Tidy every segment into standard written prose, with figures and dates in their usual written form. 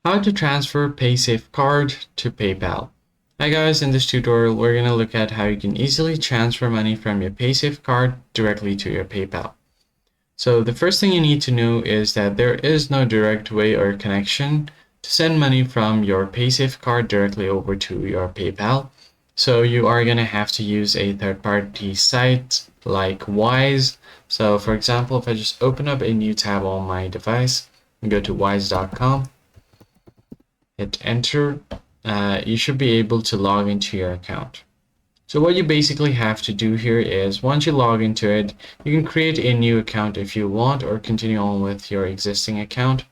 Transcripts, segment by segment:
How to transfer Paysafe card to PayPal. Hi guys, in this tutorial we're going to look at how you can easily transfer money from your Paysafe card directly to your PayPal. So the first thing you need to know is that there is no direct way or connection to send money from your Paysafe card directly over to your PayPal. So you are going to have to use a third-party site like Wise. So for example, if I just open up a new tab on my device and go to wise.com, hit enter, you should be able to log into your account. So what you basically have to do here is once you log into it, you can create a new account if you want or continue on with your existing account.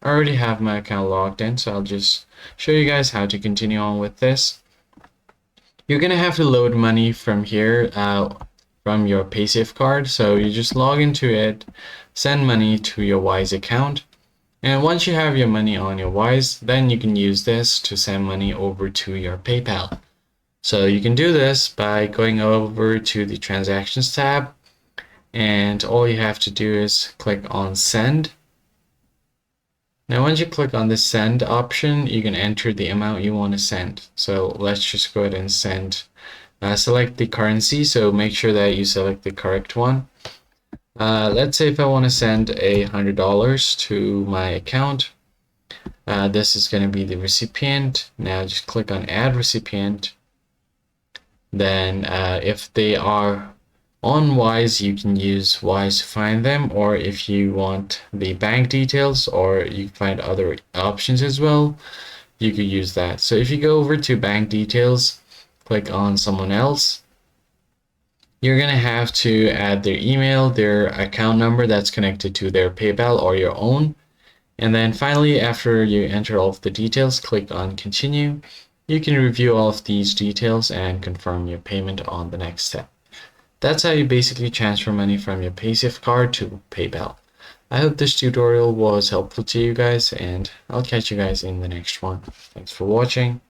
I already have my account logged in, so I'll just show you guys how to continue on with this. You're gonna have to load money from here, from your Paysafe card. So you just log into it, send money to your Wise account. And once you have your money on your Wise, then you can use this to send money over to your PayPal. So you can do this by going over to the Transactions tab, and all you have to do is click on Send. Now once you click on the Send option, you can enter the amount you want to send. So let's just go ahead and send. Select the currency, so make sure that you select the correct one. Let's say if I want to send $100 to my account, this is going to be the recipient. Now just click on Add Recipient. Then if they are on Wise, you can use Wise to find them, or if you want the bank details or you find other options as well, you could use that. So if you go over to bank details, click on someone else, you're going to have to add their email, their account number that's connected to their PayPal or your own. And then finally, after you enter all of the details, click on Continue. You can review all of these details and confirm your payment on the next step. That's how you basically transfer money from your Paysafe card to PayPal. I hope this tutorial was helpful to you guys, and I'll catch you guys in the next one. Thanks for watching.